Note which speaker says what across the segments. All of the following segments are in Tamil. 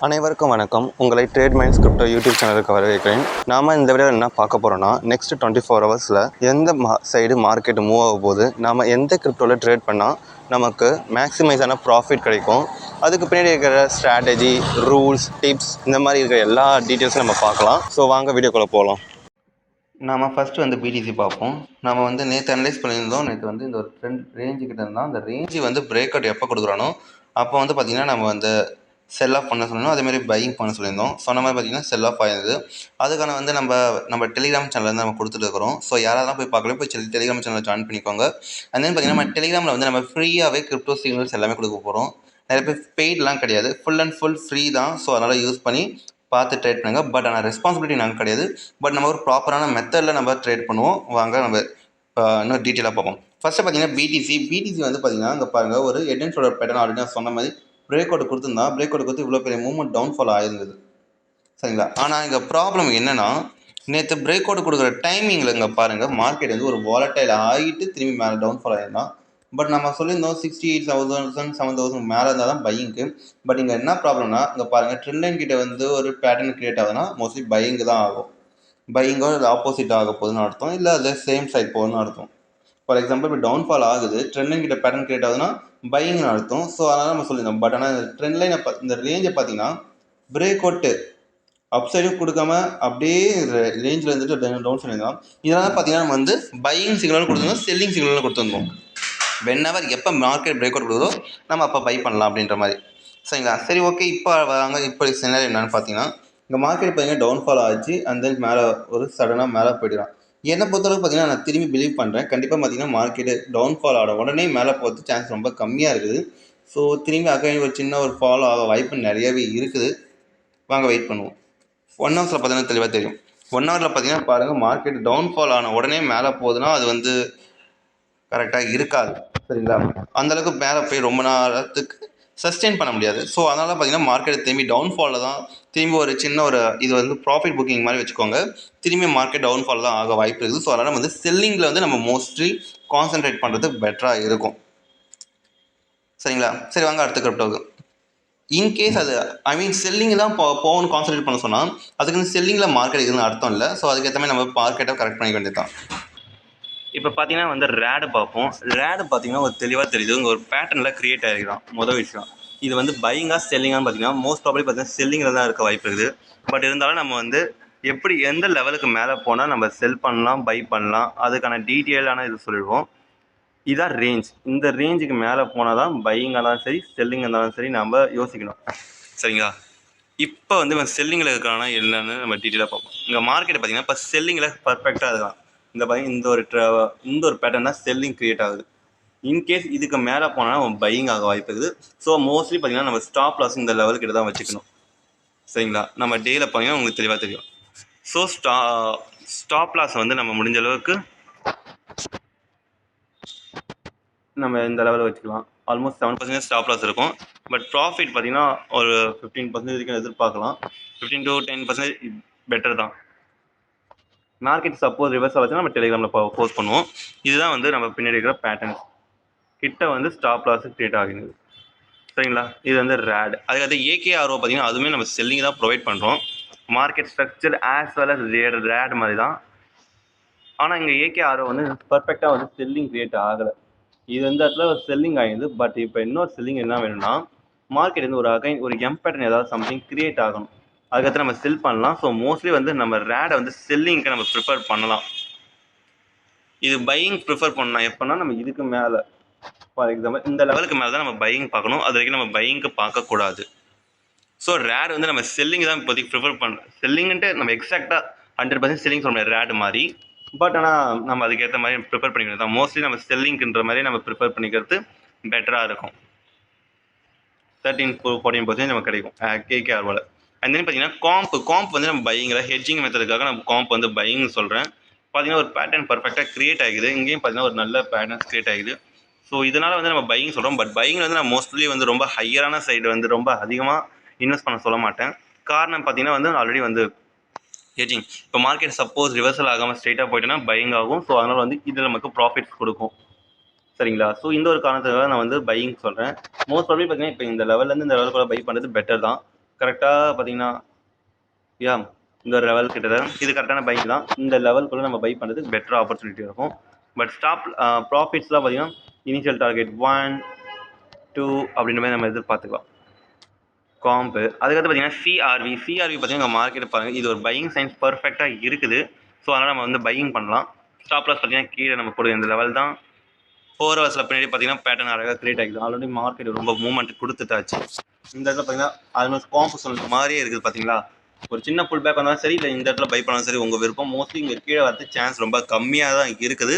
Speaker 1: அனைவருக்கும் வணக்கம். உங்களை ட்ரேட் மைண்ட்ஸ் கிரிப்டோ யூடியூப் சேனலுக்கு வரவேற்கிறேன். நாம் இந்த வீடியோவில் என்ன பார்க்க போகிறோம்னா, நெக்ஸ்ட் 24 ஹவர்ஸில் எந்த சைடு மார்க்கெட் மூவ் ஆக போகுது, நாம் எந்த கிரிப்டோவில் ட்ரேட் பண்ணால் நமக்கு மேக்ஸிமைஸான ப்ராஃபிட் கிடைக்கும், அதுக்கு பின்னாடி இருக்கிற ஸ்ட்ராட்டஜி, ரூல்ஸ், டிப்ஸ், இந்த மாதிரி இருக்கிற எல்லா டீட்டெயில்ஸும் நம்ம பார்க்கலாம். ஸோ வாங்க வீடியோக்குள்ளே போகலாம். நாம் ஃபஸ்ட்டு வந்து பிடிசி பார்ப்போம். நம்ம வந்து நேற்று அனலைஸ் பண்ணியிருந்தோம். நேற்று வந்து இந்த ஒரு ட்ரெண்ட் ரேஞ்சுக்கிட்ட இருந்தால் அந்த ரேஞ்சு வந்து பிரேக் அவுட் எப்போ கொடுக்குறானோ அப்போ வந்து பார்த்திங்கன்னா நம்ம வந்து செல் ஆஃப் பண்ண சொல்லணும். அதேமாதிரி பையிங் பண்ண சொல்லியிருந்தோம். சொன்ன மாதிரி பார்த்திங்கன்னா செல் ஆஃப் ஆயிருந்தது. அதுக்கான வந்து நம்ம டெலிகிராம் சேனலில் வந்து நம்ம கொடுத்துட்டு இருக்கிறோம். ஸோ யாரெல்லாம் போய் பார்க்கல போய் டெலிகிராம் சேனலில் ஜாயின் பண்ணிக்கோங்க. அண்ட் தென் பார்த்திங்கன்னா நம்ம டெலிகிராமில் வந்து நம்ம ஃப்ரீயாகவே கிரிப்டோ சிக்னல்ஸ் எல்லாமே கொடுக்க போகிறோம். நிறைய பேர் பெய்ட்லாம் கிடையாது, ஃபுல் அண்ட் ஃபுல் ஃப்ரீ தான். ஸோ அதனால் யூஸ் பண்ணி பார்த்து ட்ரேட் பண்ணுங்கள். பட் ஆனால் ரெஸ்பான்சிபிலிட்டி நாங்கள் கிடையாது. பட் நம்ம ஒரு ப்ராப்பரான மெத்தடில் நம்ம ட்ரேட் பண்ணுவோம். வாங்க நம்ம இன்னும் டீட்டெயிலாக பார்ப்போம். ஃபஸ்ட்டு பார்த்தீங்கன்னா பிடிசி வந்து பார்த்தீங்கன்னா இங்கே பாருங்கள், ஒரு head and shoulder pattern already நான் சொன்ன மாதிரி பிரேக் அவுட் கொடுத்துருந்தா பிரேக் அவுட் கொடுத்து இவ்வளோ பெரிய மூவ்மெண்ட் டவுன்ஃபால் ஆயிருந்தது, சரிங்களா? ஆனால் இங்கே ப்ராப்ளம் என்னென்னா, நேற்று பிரேக் அவுட் கொடுக்குற டைமிங்கில் இங்கே பாருங்கள் மார்க்கெட் வந்து ஒரு வாலட்டைல் ஆகிட்டு திரும்பி மேலே டவுன்ஃபால் ஆயிருந்தான். பட் நம்ம சொல்லியிருந்தோம் 68,000 7,000 மேலே இருந்தால் தான் பையிங்க்கு. பட் இங்கே என்ன ப்ராப்ளம்னா, இங்கே பாருங்கள் ட்ரெண்ட் லைன் கிட்ட வந்து ஒரு பேட்டர்ன் கிரியேட் ஆகுதுன்னா மோஸ்ட்லி பையிங்கு தான் ஆகும். பையிங்கோ இல்லை ஆப்போசிட் ஆக போகுதுன்னு அர்த்தம், இல்லை அதில் சேம் சைட் போகுதுன்னு அர்த்தம். ஃபார் எக்ஸாம்பிள் இப்போ டவுன்ஃபால் ஆகுது, ட்ரெண்ட் லைன் கிட்ட பேட்டர்ன் கிரியேட் ஆகுதுன்னா பையிங்னு அர்த்தம். ஸோ அதனால் நம்ம சொல்லியிருந்தோம். பட் ஆனால் இந்த ட்ரெண்ட் லைனை இந்த ரேஞ்சை பார்த்தீங்கன்னா பிரேக் அவுட்டு அப் சைடும் கொடுக்காம அப்படியே ரேஞ்சில் இருந்துட்டு டவுன் சொல்லியிருந்தோம். இதனால் பார்த்தீங்கன்னா நம்ம வந்து பையிங் சிக்னலும் கொடுத்துருந்தோம், செல்லிங் சிக்னலும் கொடுத்துருந்தோம். வென்எவர் எப்போ மார்க்கெட் பிரேக் அவுட் கொடுக்குதோ நம்ம அப்போ பை பண்ணலாம் அப்படின்ற மாதிரி, சரிங்களா? சரி, ஓகே. இப்போ வாங்க, இப்போ சினாரியோ என்னென்னு பார்த்தீங்கன்னா, இங்கே மார்க்கெட் பார்த்தீங்கன்னா டவுன்ஃபால் ஆச்சு. அண்ட் தென் மேலே ஒரு சடனாக மேலே போயிடலாம். என்னை பொறுத்தளவுக்கு பார்த்தீங்கன்னா நான் திரும்பி பிலீவ் பண்ணுறேன், கண்டிப்பாக பார்த்தீங்கன்னா மார்க்கெட்டு டவுன்ஃபால் ஆட உடனே மேலே போகிறது சான்ஸ் ரொம்ப கம்மியாக இருக்குது. ஸோ திரும்பி அகைன் ஒரு சின்ன ஒரு ஃபாலோ ஆக வாய்ப்பு நிறையவே இருக்குது. வாங்க வெயிட் பண்ணுவோம். 1 ஹவர்ஸில் பார்த்தீங்கன்னா தெளிவாக தெரியும். 1 ஹவரில் பார்த்தீங்கன்னா பாருங்கள், மார்க்கெட் டவுன்ஃபால் ஆன உடனே மேலே போகுதுன்னா அது வந்து கரெக்டாக இருக்காது, சரிங்களா? அந்தளவுக்கு மேலே போய் ரொம்ப நேரத்துக்கு சஸ்டெயின் பண்ண முடியாது. ஸோ அதனால் பார்த்தீங்கன்னா மார்க்கெட் திரும்பி டவுன்ஃபாலில் தான், திரும்பி ஒரு சின்ன ஒரு இது வந்து ப்ராஃபிட் புக்கிங் மாதிரி வச்சுக்கோங்க, திரும்பி மார்க்கெட் டவுன்ஃபால் தான் ஆக வாய்ப்பு இருக்குது. ஸோ அதனால் வந்து செல்லிங்கில் வந்து நம்ம மோஸ்ட்லி கான்சன்ட்ரேட் பண்ணுறது பெட்டராக இருக்கும், சரிங்களா? சரி, வாங்க அடுத்த கிரிப்டோவுக்கு. இன்கேஸ் அது செல்லிங் தான் போகணும்னு கான்சன்ட்ரேட் பண்ண சொன்னால் அதுக்கு செல்லிங்கில் மார்க்கெட் இருக்குதுன்னு அர்த்தம் இல்லை. ஸோ அதுக்கேற்ற மாதிரி நம்ம மார்க்கெட்டை கரெக்ட் பண்ணிக்க வேண்டியது தான். இப்போ பார்த்தீங்கன்னா வந்து ரேடு பார்ப்போம். ரேடு பார்த்தீங்கன்னா ஒரு தெளிவாக தெரியுது, இங்கே ஒரு பேட்டர்னில் க்ரியேட் ஆகிருக்கலாம். மொதல் விஷயம், இது வந்து பையிங்காக செல்லிங்கான்னு பார்த்தீங்கன்னா மோஸ்ட் ப்ராபப்லி பார்த்தீங்கன்னா செல்லிங்கில் தான் இருக்க வாய்ப்பு இருக்குது. பட் இருந்தாலும் நம்ம வந்து எப்படி எந்த லெவலுக்கு மேலே போனால் நம்ம செல் பண்ணலாம், பை பண்ணலாம், அதுக்கான டீட்டெயிலான இது சொல்லிடுவோம். இதான் ரேஞ்ச். இந்த ரேஞ்சுக்கு மேலே போனால் தான் பையிங்காக இருந்தாலும் சரி, செல்லிங்காக இருந்தாலும் சரி நம்ம யோசிக்கணும், சரிங்களா? இப்போ வந்து செல்லிங்கில் இருக்கானா என்னன்னு நம்ம டீட்டெயிலாக பார்ப்போம். இங்கே மார்க்கெட் பார்த்தீங்கன்னா இப்போ செல்லிங்கில் பர்ஃபெக்டாக இருக்கலாம். இந்த பையன் இந்த ஒரு பேட்டர்ன் தான் செல்லிங் க்ரியேட் ஆகுது. இன்கேஸ் இதுக்கு மேலே போனால் நம்ம பையிங் ஆக வாய்ப்பு இருக்குது. ஸோ மோஸ்ட்லி பார்த்தீங்கன்னா நம்ம ஸ்டாப் லாஸ் இந்த லெவல் கிட்ட தான் வச்சுக்கணும், சரிங்களா? நம்ம டேயில் பார்த்தீங்கன்னா உங்களுக்கு தெளிவாக தெரியும். ஸோ ஸ்டாப் லாஸ் வந்து நம்ம முடிஞ்ச அளவுக்கு நம்ம இந்த லெவலில் வச்சுக்கலாம். ஆல்மோஸ்ட் 7% ஸ்டாப் லாஸ் இருக்கும். பட் ப்ராஃபிட் பார்த்தீங்கன்னா ஒரு 15% வரைக்கும் எதிர்பார்க்கலாம். 15 to 10% பெட்டர் தான். மார்க்கெட் சப்போஸ் ரிவர்ஸ் ஆச்சுன்னா நம்ம டெலிகிராமில் போஸ்ட் பண்ணுவோம். இதுதான் வந்து நம்ம பின்னாடி இருக்கிற பேட்டர்ன் கிட்ட வந்து ஸ்டாப் லாஸ் கிரியேட் ஆகுது, சரிங்களா? இது வந்து ரேட். அதுக்கடுத்து ஏகேஆர்ஓ பார்த்தீங்கன்னா அதுவுமே நம்ம செல்லிங் தான் ப்ரொவைட் பண்ணுறோம். Market structure as well as rate மாதிரி தான். ஆனால் இங்கே ஏகேஆர்ஓ வந்து பர்ஃபெக்டாக வந்து செல்லிங் கிரியேட் ஆகலை. இது வந்து இடத்துல ஒரு செல்லிங் ஆகிடுது. பட் இப்போ இன்னொரு செல்லிங் என்ன வேணும்னா, மார்க்கெட் வந்து ஒரு எம் பேட்டர்ன் ஏதாவது சம்திங் கிரியேட் ஆகணும், அதுக்கடுத்து நம்ம செல் பண்ணலாம். ஸோ மோஸ்ட்லி வந்து நம்ம ரேடை வந்து செல்லிங்க்கு நம்ம ப்ரிஃபர் பண்ணலாம். இது பையிங் ப்ரிஃபர் பண்ணலாம் எப்போனா நம்ம இதுக்கு மேலே, ஃபார் எக்ஸாம்பிள் இந்த லெவலுக்கு மேலே தான் நம்ம பையிங் பார்க்கணும். அது வரைக்கும் நம்ம பையிங்க்கு பார்க்கக்கூடாது. ஸோ ரேட் வந்து நம்ம செல்லிங் தான் இப்போதைக்கு ப்ரிஃபர் பண்ணுறோம். செல்லிங்ன்ட்டு நம்ம எக்ஸாக்டாக 100% செல்லிங் சொல்ல முடியாது ரேட் மாதிரி. பட் ஆனால் நம்ம அதுக்கேற்ற மாதிரி ப்ரிப்பேர் பண்ணிக்கிறது தான். மோஸ்ட்லி நம்ம செல்லிங்க்குன்ற மாதிரி நம்ம ப்ரிப்பேர் பண்ணிக்கிறது பெட்டராக இருக்கும். 13-14% நமக்கு கிடைக்கும் கேகேஆர்ஓவில். அண்ட் தென் பார்த்தீங்கன்னா காம்ப் வந்து நம்ம பையிங்கில் ஹெட்ஜிங் மெத்தடுக்காக நம்ம காம்ப் வந்து பையிங் சொல்கிறேன். பார்த்தீங்கன்னா ஒரு பேட்டர்ன் பர்ஃபெக்டாக க்ரியேட் ஆகுது. இங்கேயும் பார்த்தீங்கன்னா ஒரு நல்ல பேட்டர்ன் க்ரியேட் ஆகுது. ஸோ இதனால் வந்து நம்ம பையிங் சொல்கிறோம். பட் பையிங் வந்து நான் மோஸ்ட்லி வந்து ரொம்ப ஹையரான சைடு வந்து ரொம்ப அதிகமாக இன்வெஸ்ட் பண்ண சொல்ல மாட்டேன். காரணம் பார்த்தீங்கன்னா வந்து ஆல்ரெடி வந்து ஹெட்ஜிங். இப்போ மார்க்கெட் சப்போஸ் ரிவர்சல் ஆகாமல் ஸ்ட்ரெயிட்டாக போயிட்டோன்னா பையிங் ஆகும். ஸோ அதனால் வந்து இது நமக்கு ப்ராஃபிட்ஸ் கொடுக்கும், சரிங்களா? ஸோ இந்த ஒரு காரணத்துக்காக நான் வந்து பையிங் சொல்கிறேன். மோஸ்ட் ப்ராபப்லி பார்த்தீங்கன்னா இப்போ இந்த லெவல்லேருந்து இந்த லெவலுக்குள்ள பை பண்ணுறது பெட்டர் தான். கரெக்டாக பார்த்தீங்கன்னா இந்த ஒரு லெவல் கிட்ட இது கரெக்டான பைக் தான். இந்த லெவலுக்குள்ளே நம்ம பை பண்ணுறதுக்கு பெட்டர் ஆப்பர்ச்சுனிட்டி இருக்கும். பட் ப்ராஃபிட்ஸ்லாம் பார்த்தீங்கன்னா இனிஷியல் டார்கெட் 1, 2 அப்படின்ற மாதிரி நம்ம எதிர்பார்த்துக்கலாம். காம்பு அதுக்கடுத்து பார்த்தீங்கன்னா சிஆர்வி பார்த்தீங்கன்னா மார்க்கெட் பாருங்கள், இது ஒரு பையிங் சைன்ஸ் பர்ஃபெக்டாக இருக்குது. ஸோ அதனால் நம்ம வந்து பையிங் பண்ணலாம். ஸ்டாப் லாஸ் பார்த்தீங்கன்னா கீழே நம்ம போடுற இந்த லெவல் தான். 4 ஹவர்ஸில் பின்னாடி பார்த்தீங்கன்னா பேட்டர்ன் அழகாக கிரியேட் ஆகிடுது. ஆல்ரெடி மார்க்கெட் ரொம்ப மூவ்மெண்ட் கொடுத்துட்டாச்சு. இந்த இடத்துல பார்த்தீங்கன்னா ஆல்மோஸ்ட் காம்பு சொல்கிற மாதிரியே இருக்குது. பார்த்தீங்களா, ஒரு சின்ன புல் பேக் வந்தாலும் சரி, இல்லை இந்த இடத்துல பை பண்ணாலும் சரி, உங்கள் விருப்பம். மோஸ்ட்லி இங்கே கீழே வரது சான்ஸ் ரொம்ப கம்மியாக தான் இருக்குது.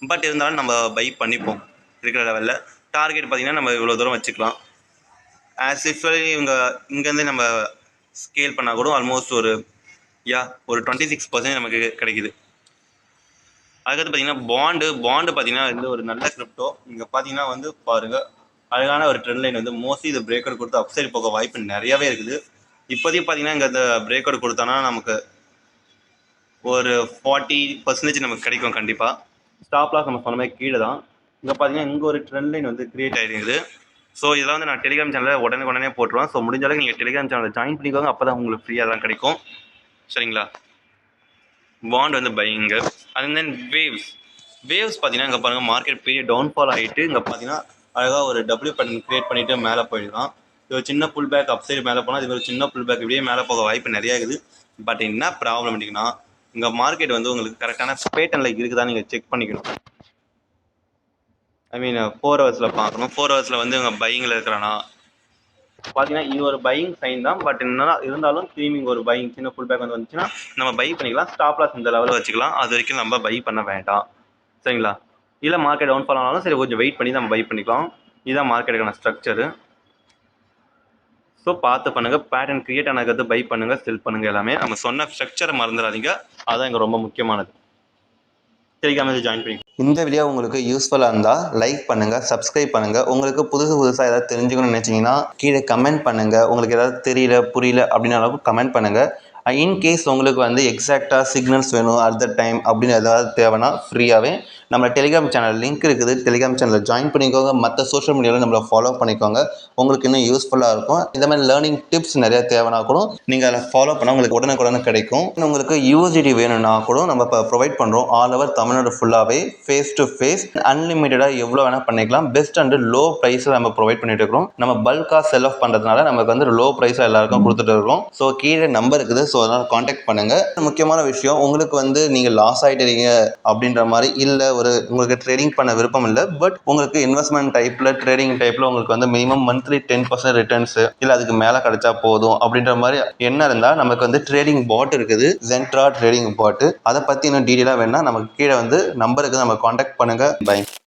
Speaker 1: பட் இருந்தாலும் நம்ம பை பண்ணிப்போம் இருக்கிற லெவலில். டார்கெட் பார்த்தீங்கன்னா நம்ம இவ்வளோ தூரம் வச்சுக்கலாம். ஆஸ் யூஸ்வலி இங்கேருந்து நம்ம ஸ்கேல் பண்ணால் கூட ஆல்மோஸ்ட் ஒரு 26% நமக்கு கிடைக்குது. அதுக்கடுத்து பார்த்தீங்கன்னா பாண்டு பார்த்தீங்கன்னா வந்து ஒரு நல்ல கிரிப்டோ. இங்கே பார்த்தீங்கன்னா வந்து பாருங்கள், அழகான ஒரு ட்ரெண்ட் லைன் வந்து மோஸ்ட்லி இது பிரேக் அவுட் கொடுத்து அப்சைட் போக வாய்ப்பு நிறையவே இருக்குது. இப்போதைக்கு பார்த்தீங்கன்னா இங்கே இந்த பிரேக் அவுட் கொடுத்தானா நமக்கு ஒரு 40% நமக்கு கிடைக்கும் கண்டிப்பாக. ஸ்டாப் லாஸ் நம்ம சொன்ன மாதிரி கீழே தான். இங்கே பார்த்தீங்கன்னா இங்கே ஒரு ட்ரெண்ட் லைன் வந்து கிரியேட் ஆகிருக்குது. ஸோ இதெல்லாம் வந்து நான் டெலிகிராம் சேனலில் உடனே போட்டுருவேன். ஸோ முடிஞ்ச அளவுக்கு நீங்கள் டெலிகிராம் சேனலில் ஜாயின் பண்ணிக்கோங்க. அப்போ தான் உங்களுக்கு ஃப்ரீயாக தான் கிடைக்கும். சரிங்களா? பாண்ட் வந்து பையிங்கு. அண்ட் தென் வேவ்ஸ் பார்த்தீங்கன்னா இங்கே பாருங்கள், மார்க்கெட் பெரிய டவுன்ஃபால் ஆகிட்டு இங்கே பார்த்தீங்கன்னா அழகாக ஒரு டபிள்யூ பேட்டர்ன் கிரியேட் பண்ணிவிட்டு மேலே போயிடலாம். இது ஒரு சின்ன புல் பேக் அப் சைடு மேலே போனால் இது ஒரு சின்ன புல் பேக் இப்படியே மேலே போக வாய்ப்பு நிறையா இருக்குது. பட் என்ன ப்ராப்ளம் அப்படின்னா, இங்கே மார்க்கெட் வந்து உங்களுக்கு கரெக்டான பேட்டர்னில் இருக்குதா நீங்கள் செக் பண்ணிக்கணும். ஐ மீன் 4 ஹவர்ஸில் பார்க்கணும். 4 ஹவர்ஸில் வந்து இவங்க பையிங்கில் இருக்கிறானா பார்த்தீங்கன்னா இது ஒரு பையிங் சைன் தான். பட் என்ன இருந்தாலும் திரும்பி ஒரு பையிங் சின்ன ஃபுல் பேக் வந்து வந்துச்சுன்னா நம்ம பை பண்ணிக்கலாம். ஸ்டாப் லாஸ் இந்த லெவலில் வச்சுக்கலாம். அது வரைக்கும் நம்ம பை பண்ண வேண்டாம். சரிங்களா? இல்லை மார்க்கெட் டவுன்ஃபால் ஆனாலும் சரி, கொஞ்சம் வெயிட் பண்ணி நம்ம பை பண்ணிக்கலாம். இதுதான் மார்க்கெட்டுக்கான ஸ்ட்ரக்சரு. ஸோ பார்த்து பண்ணுங்கள். பேட்டர்ன் கிரியேட் ஆனதுக்கு பை பண்ணுங்கள், செல் பண்ணுங்கள். எல்லாமே நம்ம சொன்ன ஸ்ட்ரக்சரை மறந்துடாதீங்க. அதுதான் இங்கே ரொம்ப முக்கியமானது. டெலிகிராமில் ஜாயின் பண்ணி. இந்த வீடியோ உங்களுக்கு யூஸ்ஃபுல்லாக இருந்தால் லைக் பண்ணுங்கள், சப்ஸ்கிரைப் பண்ணுங்கள். உங்களுக்கு புதுசாக ஏதாவது தெரிஞ்சுக்கணும்னு நினச்சிங்கன்னா கீழே கமெண்ட் பண்ணுங்கள். உங்களுக்கு ஏதாவது தெரியல புரியல அப்படின்ற அளவுக்கு கமெண்ட் பண்ணுங்கள். இன்கேஸ் உங்களுக்கு வந்து எக்ஸாக்டாக சிக்னல்ஸ் வேணும் அட் த டைம் அப்படின்னு ஏதாவது தேவைன்னா ஃப்ரீயாகவே நம்ம டெலிகிராம் சேனல் லிங்க் இருக்குது. டெலிகிராம் சேனலில் ஜாயின் பண்ணிக்கோங்க. மற்ற சோஷியல் மீடியாவில் நம்மளை ஃபாலோ பண்ணிக்கோங்க. உங்களுக்கு இன்னும் யூஸ்ஃபுல்லாக இருக்கும். இந்த மாதிரி லேர்னிங் டிப்ஸ் நிறையா தேவைன்னா கூட நீங்கள் அதை ஃபாலோ பண்ணால் உங்களுக்கு உடனுக்குடனே கிடைக்கும். உங்களுக்கு யூஎஸ்டிடி வேணும்னா கூட நம்ம இப்போ ப்ரொவைட் பண்ணுறோம். ஆல் ஓவர் தமிழ்நாடு ஃபுல்லாகவே ஃபேஸ் டு ஃபேஸ் அன்லிமிட்டடாக எவ்வளோ வேணால் பண்ணிக்கலாம். பெஸ்ட் அண்ட் லோ ப்ரைஸில் நம்ம ப்ரொவைட் பண்ணிட்டு இருக்கிறோம். நம்ம பல்காக செல் ஆஃப் பண்ணுறதுனால நமக்கு வந்து லோ ப்ரைஸில் எல்லாருக்கும் கொடுத்துட்டு இருக்கோம். ஸோ கீழே நம்பர் இருக்குது. ஸோ அதனால் காண்டாக்ட் பண்ணுங்கள். முக்கியமான விஷயம், உங்களுக்கு வந்து நீங்கள் லாஸ் ஆகிட்டீங்க அப்படின்ற மாதிரி இல்லை, உங்களுக்கு ட்ரேடிங் பண்ண விருப்பம் இல்லை, பட் உங்களுக்கு இன்வெஸ்ட்மெண்ட் டைப்பில் ட்ரேடிங் டைப்பில் உங்களுக்கு வந்து மினிமம் மந்த்லி 10% ரிட்டர்ன்ஸு இல்லை அதுக்கு மேலே கிடைச்சா போதும் அப்படின்ற மாதிரி என்ன இருந்தால் நமக்கு வந்து ட்ரேடிங் பாட் இருக்குது, ஜென்ட்ரா ட்ரேடிங் பாட்டு. அதை பற்றி இன்னும் டீட்டெயிலாக வேணால் நமக்கு கீழே வந்து நம்பருக்கு நம்ம காண்டாக்ட் பண்ணுங்கள். பை.